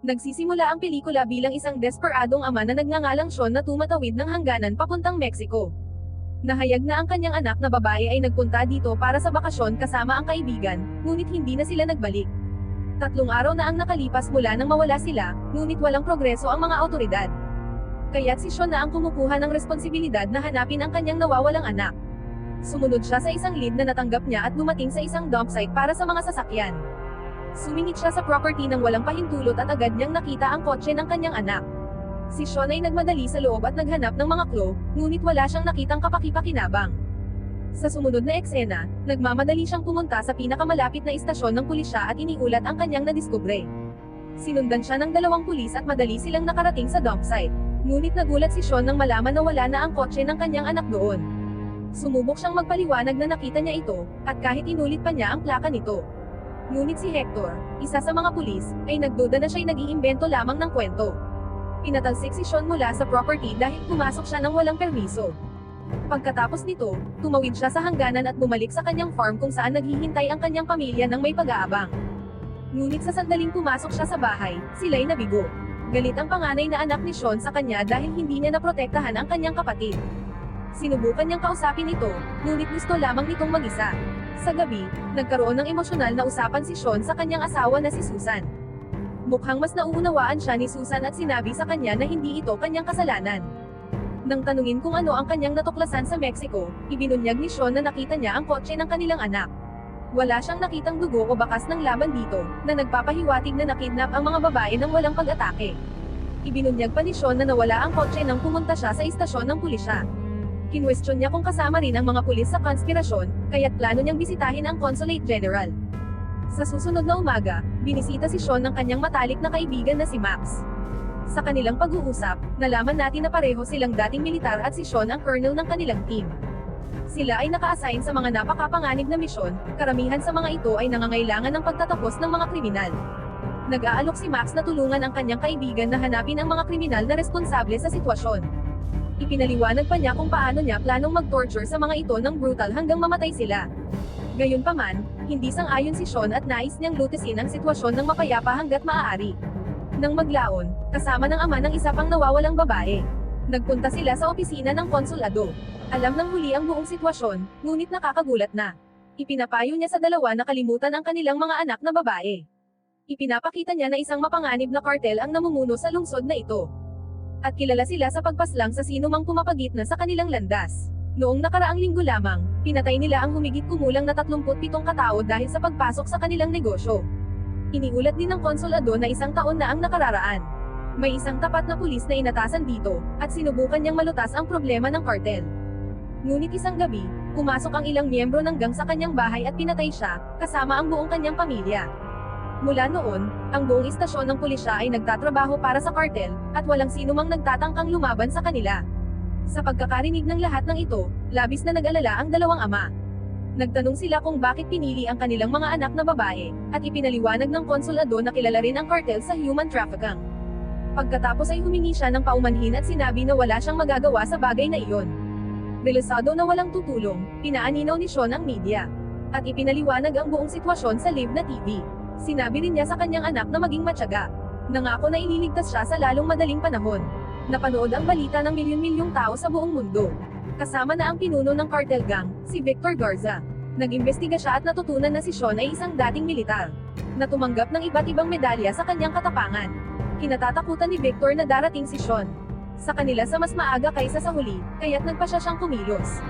Nagsisimula ang pelikula bilang isang desperadong ama na nagngangalang Sean na tumatawid ng hangganan papuntang Mexico. Nahayag na ang kanyang anak na babae ay nagpunta dito para sa bakasyon kasama ang kaibigan, ngunit hindi na sila nagbalik. 3 araw na ang nakalipas mula nang mawala sila, ngunit walang progreso ang mga awtoridad. Kaya't si Sean na ang kumukuha ng responsibilidad na hanapin ang kanyang nawawalang anak. Sumunod siya sa isang lead na natanggap niya at dumating sa isang dump site para sa mga sasakyan. Sumingit siya sa property nang walang pahintulot at agad niyang nakita ang kotse ng kanyang anak. Si Sean ay nagmadali sa loob at naghanap ng mga clue, ngunit wala siyang nakitang kapaki-pakinabang. Sa sumunod na eksena, nagmamadali siyang pumunta sa pinakamalapit na istasyon ng pulisya at iniulat ang kanyang nadiskubre. Sinundan siya ng 2 pulis at madali silang nakarating sa dump site. Ngunit nagulat si Sean nang malaman na wala na ang kotse ng kanyang anak doon. Sumubok siyang magpaliwanag na nakita niya ito, at kahit inulit pa niya ang plaka nito. Ngunit si Hector, isa sa mga pulis, ay nagduda na siya'y nag-iimbento lamang ng kwento. Pinatalsik si Sean mula sa property dahil pumasok siya ng walang permiso. Pagkatapos nito, tumawid siya sa hangganan at bumalik sa kanyang farm kung saan naghihintay ang kanyang pamilya ng may pag-aabang. Ngunit sa sandaling pumasok siya sa bahay, sila'y nabigo. Galit ang panganay na anak ni Sean sa kanya dahil hindi niya naprotektahan ang kanyang kapatid. Sinubukan niyang kausapin ito, ngunit gusto lamang nitong mag-isa. Sa gabi, nagkaroon ng emosyonal na usapan si Sean sa kanyang asawa na si Susan. Mukhang mas nauunawaan siya ni Susan at sinabi sa kanya na hindi ito kanyang kasalanan. Nang tanungin kung ano ang kanyang natuklasan sa Mexico, ibinunyag ni Sean na nakita niya ang kotse ng kanilang anak. Wala siyang nakitang dugo o bakas ng laban dito, na nagpapahiwatig na nakidnap ang mga babae nang walang pag-atake. Ibinunyag pa ni Sean na nawala ang kotse nang pumunta siya sa istasyon ng pulisya. Kinwestiyon niya kung kasama rin ang mga pulis sa konspirasyon, kaya't plano niyang bisitahin ang Consulate General. Sa susunod na umaga, binisita si Sean ng kanyang matalik na kaibigan na si Max. Sa kanilang pag-uusap, nalaman natin na pareho silang dating militar at si Sean ang colonel ng kanilang team. Sila ay naka-assign sa mga napakapanganib na misyon, karamihan sa mga ito ay nangangailangan ng pagtatapos ng mga kriminal. Nag-aalok si Max na tulungan ang kanyang kaibigan na hanapin ang mga kriminal na responsable sa sitwasyon. Ipinaliwanag pa niya kung paano niya planong mag-torture sa mga ito ng brutal hanggang mamatay sila. Gayunpaman, hindi sang-ayon si Sean at nais niyang lutisin ang sitwasyon ng mapayapa hanggat maaari. Nang maglaon, kasama ng ama ng isa pang nawawalang babae. Nagpunta sila sa opisina ng konsulado. Alam ng huli ang buong sitwasyon, ngunit nakakagulat na. Ipinapayo niya sa dalawa na kalimutan ang kanilang mga anak na babae. Ipinapakita niya na isang mapanganib na kartel ang namumuno sa lungsod na ito. At kilala sila sa pagpaslang sa sino mang pumapagit na sa kanilang landas. Noong nakaraang linggo lamang, pinatay nila ang humigit kumulang na 37 katao dahil sa pagpasok sa kanilang negosyo. Iniulat din ng konsulado na 1 taon na ang nakararaan. May isang tapat na pulis na inatasan dito, at sinubukan niyang malutas ang problema ng kartel. Ngunit isang gabi, pumasok ang ilang miyembro ng gang sa kanyang bahay at pinatay siya, kasama ang buong kanyang pamilya. Mula noon, ang buong istasyon ng pulisya ay nagtatrabaho para sa kartel, at walang sinumang nagtatangkang lumaban sa kanila. Sa pagkakarinig ng lahat ng ito, labis na nag-alala ang dalawang ama. Nagtanong sila kung bakit pinili ang kanilang mga anak na babae, at ipinaliwanag ng konsulado na kilala rin ang kartel sa human trafficking. Pagkatapos ay humingi siya ng paumanhin at sinabi na wala siyang magagawa sa bagay na iyon. Relasado na walang tutulong, pinaaninaw ni Sean ang media. At ipinaliwanag ang buong sitwasyon sa live na TV. Sinabi rin niya sa kanyang anak na maging matyaga. Nangako na ililigtas siya sa lalong madaling panahon. Napanood ang balita ng milyon-milyong tao sa buong mundo. Kasama na ang pinuno ng cartel gang, si Victor Garza. Nag-imbestiga siya at natutunan na si Sean ay isang dating militar, na tumanggap ng iba't ibang medalya sa kanyang katapangan. Kinatatakutan ni Victor na darating si Sean sa kanila sa mas maaga kaysa sa huli, kaya't nagpa siyang kumilos.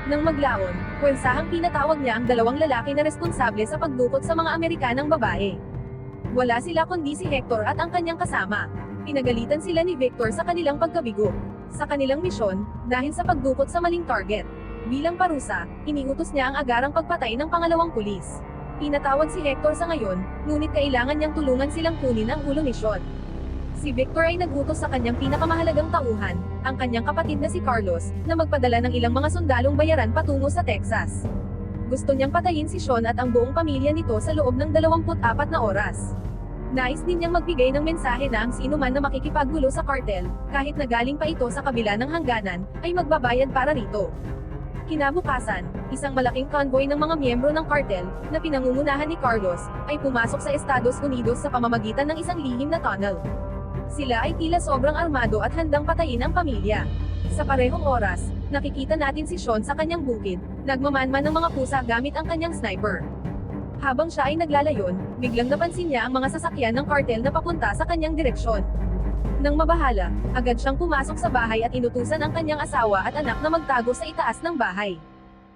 Nang maglaon, puwersahang pinatawag niya ang 2 lalaki na responsable sa pagdukot sa mga Amerikanang babae. Wala sila kundi si Hector at ang kanyang kasama. Pinagalitan sila ni Victor sa kanilang pagkabigo sa kanilang misyon, dahil sa pagdukot sa maling target. Bilang parusa, iniutos niya ang agarang pagpatay ng pangalawang pulis. Pinatawag si Hector sa ngayon, ngunit kailangan niyang tulungan silang kunin ang ulo ni Sean. Si Victor ay nagutos sa kanyang pinakamahalagang tauhan, ang kanyang kapatid na si Carlos, na magpadala ng ilang mga sundalong bayaran patungo sa Texas. Gusto niyang patayin si Sean at ang buong pamilya nito sa loob ng 24 na oras. Nais din niyang magbigay ng mensahe na ang sino man na makikipaggulo sa kartel, kahit na galing pa ito sa kabila ng hangganan, ay magbabayad para rito. Kinabukasan, isang malaking convoy ng mga miyembro ng kartel, na pinangungunahan ni Carlos, ay pumasok sa Estados Unidos sa pamamagitan ng isang lihim na tunnel. Sila ay tila sobrang armado at handang patayin ang pamilya. Sa parehong oras, nakikita natin si Sean sa kanyang bukid, nagmamanman ng mga pusa gamit ang kanyang sniper. Habang siya ay naglalayon, biglang napansin niya ang mga sasakyan ng kartel na papunta sa kanyang direksyon. Nang mabahala, agad siyang pumasok sa bahay at inutusan ang kanyang asawa at anak na magtago sa itaas ng bahay.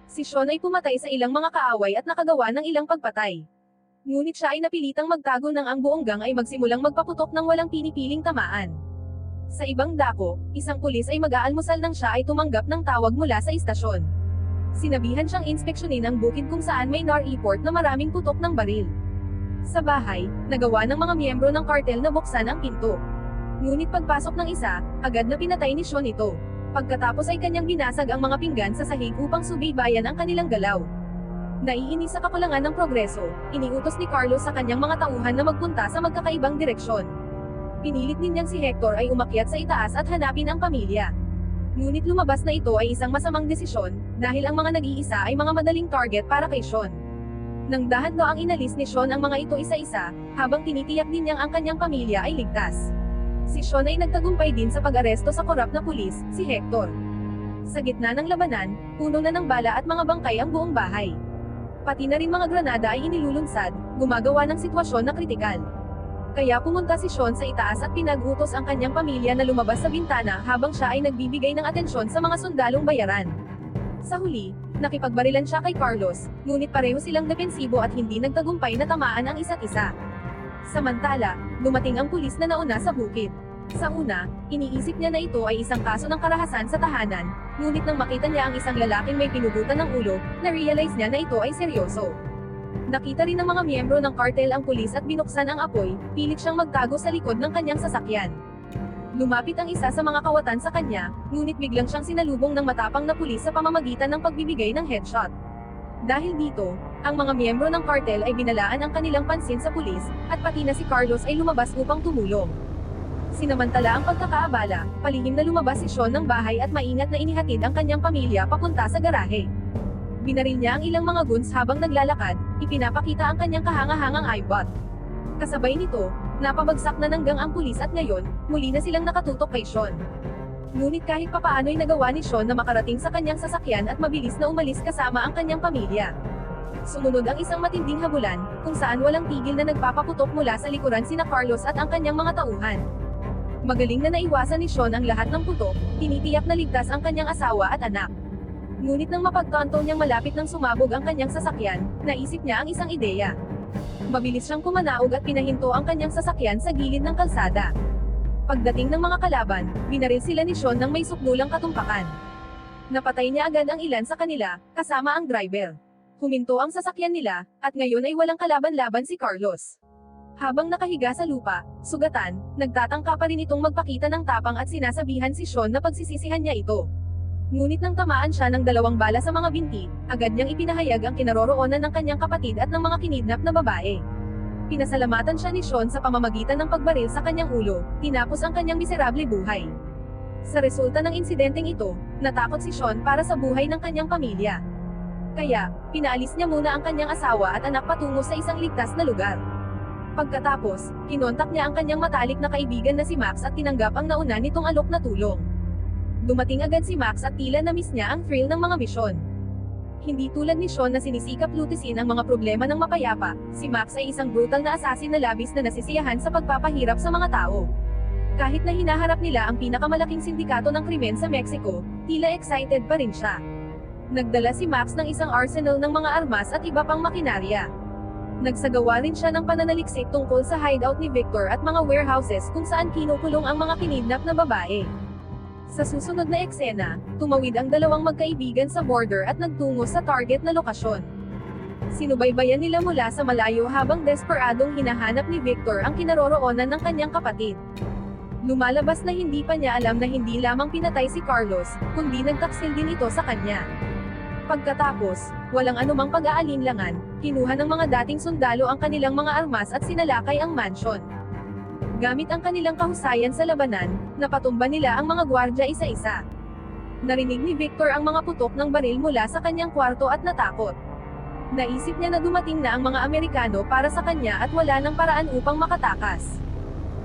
Si Sean ay pumatay sa ilang mga kaaway at nakagawa ng ilang pagpatay. Ngunit siya ay napilitang magtago nang ang buong gang ay magsimulang magpaputok ng walang pinipiling tamaan. Sa ibang dako, isang pulis ay mag-aalmusal nang siya ay tumanggap ng tawag mula sa istasyon. Sinabihan siyang inspeksyonin ang bukid kung saan may report na maraming putok ng baril. Sa bahay, nagawa ng mga miyembro ng kartel na buksan ang pinto. Ngunit pagpasok ng isa, agad na pinatay ni Sean ito. Pagkatapos ay kanyang binasag ang mga pinggan sa sahig upang subaybayan ang kanilang galaw. Naiinis sa kakulangan ng progreso, iniutos ni Carlos sa kanyang mga tauhan na magpunta sa magkakaibang direksyon. Pinilit ninyang si Hector ay umakyat sa itaas at hanapin ang pamilya. Ngunit lumabas na ito ay isang masamang desisyon, dahil ang mga nag-iisa ay mga madaling target para kay Sean. Nang dahan-daang inalis ni Sean ang mga ito isa-isa, habang tinitiyak din niyang ang kanyang pamilya ay ligtas. Si Sean ay nagtagumpay din sa pag-aresto sa korap na pulis, si Hector. Sa gitna ng labanan, puno na ng bala at mga bangkay ang buong bahay. Pati na rin mga granada ay inilulunsad, gumagawa ng sitwasyon na kritikal. Kaya pumunta si Sean sa itaas at pinag-utos ang kanyang pamilya na lumabas sa bintana habang siya ay nagbibigay ng atensyon sa mga sundalong bayaran. Sa huli, nakipagbarilan siya kay Carlos, ngunit pareho silang depensibo at hindi nagtagumpay na tamaan ang isa't isa. Samantala, dumating ang pulis na nauna sa bukid. Sa una, iniisip niya na ito ay isang kaso ng karahasan sa tahanan, ngunit nang makita niya ang isang lalaking may pinugutan ng ulo, na-realize niya na ito ay seryoso. Nakita rin ng mga miyembro ng kartel ang pulis at binuksan ang apoy, pilit siyang magtago sa likod ng kanyang sasakyan. Lumapit ang isa sa mga kawatan sa kanya, ngunit biglang siyang sinalubong ng matapang na pulis sa pamamagitan ng pagbibigay ng headshot. Dahil dito, ang mga miyembro ng kartel ay binalaan ang kanilang pansin sa pulis, at pati na si Carlos ay lumabas upang tumulong. Sinamantala ang pagkakaabala, palihim na lumabas si Sean ng bahay at maingat na inihatid ang kanyang pamilya papunta sa garahe. Binaril niya ang ilang mga goons habang naglalakad, ipinapakita ang kanyang kahangahangang eyebot. Kasabay nito, napabagsak na ng gang ang pulis at ngayon, muli na silang nakatutok kay Sean. Ngunit kahit papaano'y nagawa ni Sean na makarating sa kanyang sasakyan at mabilis na umalis kasama ang kanyang pamilya. Sumunod ang isang matinding habulan, kung saan walang tigil na nagpapaputok mula sa likuran sina Carlos at ang kanyang mga tauhan. Magaling na naiwasan ni Sean ang lahat ng putok, tinitiyak na ligtas ang kanyang asawa at anak. Ngunit nang mapagtanto niyang malapit nang sumabog ang kanyang sasakyan, naisip niya ang isang ideya. Mabilis siyang kumanaog at pinahinto ang kanyang sasakyan sa gilid ng kalsada. Pagdating ng mga kalaban, binaril sila ni Sean ng may sukdulang katumpakan. Napatay niya agad ang ilan sa kanila, kasama ang driver. Huminto ang sasakyan nila, at ngayon ay walang kalaban-laban si Carlos. Habang nakahiga sa lupa, sugatan, nagtatangka pa rin itong magpakita ng tapang at sinasabihan si Sean na pagsisisihan niya ito. Ngunit nang tamaan siya ng 2 bala sa mga binti, agad niyang ipinahayag ang kinaroroonan ng kanyang kapatid at ng mga kinidnap na babae. Pinasalamatan siya ni Sean sa pamamagitan ng pagbaril sa kanyang ulo, tinapos ang kanyang miserable buhay. Sa resulta ng insidenteng ito, natakot si Sean para sa buhay ng kanyang pamilya. Kaya, pinaalis niya muna ang kanyang asawa at anak patungo sa isang ligtas na lugar. Pagkatapos, kinontak niya ang kanyang matalik na kaibigan na si Max at tinanggap ang nauna nitong alok na tulong. Dumating agad si Max at tila na-miss niya ang thrill ng mga misyon. Hindi tulad ni Sean na sinisikap lutisin ang mga problema ng mapayapa, si Max ay isang brutal na assassin na labis na nasisiyahan sa pagpapahirap sa mga tao. Kahit na hinaharap nila ang pinakamalaking sindikato ng krimen sa Mexico, tila excited pa rin siya. Nagdala si Max ng isang arsenal ng mga armas at iba pang makinarya. Nagsagawa rin siya ng pananaliksik tungkol sa hideout ni Victor at mga warehouses kung saan kinukulong ang mga kinidnap na babae. Sa susunod na eksena, tumawid ang 2 magkaibigan sa border at nagtungo sa target na lokasyon. Sinubaybayan nila mula sa malayo habang desperadong hinahanap ni Victor ang kinaroroonan ng kanyang kapatid. Lumalabas na hindi pa niya alam na hindi lamang pinatay si Carlos, kundi nagtaksil din ito sa kanya. Pagkatapos, walang anumang pag-aalinlangan, kinuha ng mga dating sundalo ang kanilang mga armas at sinalakay ang mansion. Gamit ang kanilang kahusayan sa labanan, napatumba nila ang mga gwardya isa-isa. Narinig ni Victor ang mga putok ng baril mula sa kanyang kwarto at natakot. Naisip niya na dumating na ang mga Amerikano para sa kanya at wala ng paraan upang makatakas.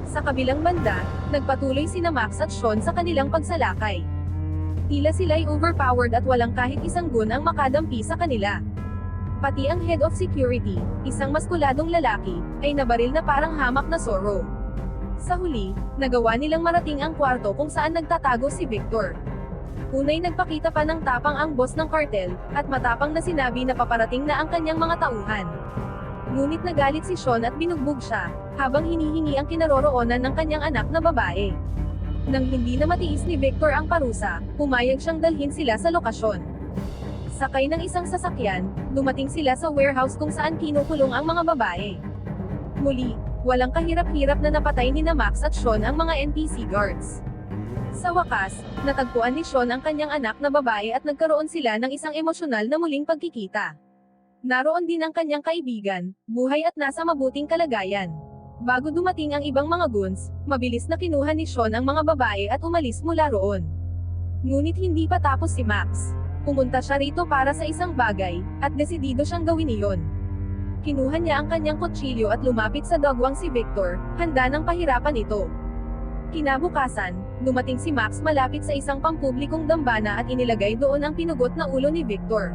Sa kabilang banda, nagpatuloy sina Max at Sean sa kanilang pagsalakay. Tila sila'y overpowered at walang kahit isang gun ang makadampi sa kanila. Pati ang head of security, isang maskuladong lalaki, ay nabaril na parang hamak na Zorro. Sa huli, nagawa nilang marating ang kwarto kung saan nagtatago si Victor. Unay nagpakita pa ng tapang ang boss ng kartel, at matapang na sinabi na paparating na ang kanyang mga tauhan. Ngunit nagalit si Sean at binugbog siya, habang hinihingi ang kinaroroonan ng kanyang anak na babae. Nang hindi na matiis ni Victor ang parusa, pumayag siyang dalhin sila sa lokasyon. Sakay ng isang sasakyan, dumating sila sa warehouse kung saan kinukulong ang mga babae. Muli, walang kahirap-hirap na napatay ni Max at Sean ang mga NPC guards. Sa wakas, natagpuan ni Sean ang kanyang anak na babae at nagkaroon sila ng isang emosyonal na muling pagkikita. Naroon din ang kanyang kaibigan, buhay at nasa mabuting kalagayan. Bago dumating ang ibang mga goons, mabilis na kinuha ni Sean ang mga babae at umalis mula roon. Ngunit hindi pa tapos si Max. Pumunta siya rito para sa isang bagay, at desidido siyang gawin iyon. Kinuha niya ang kanyang kutsilyo at lumapit sa dogwang si Victor, handa ng pahirapan ito. Kinabukasan, dumating si Max malapit sa isang pampublikong dambana at inilagay doon ang pinugot na ulo ni Victor.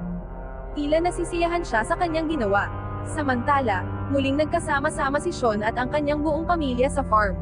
Tila nasisiyahan siya sa kanyang ginawa. Samantala, muling nagkasama-sama si Sean at ang kanyang buong pamilya sa farm.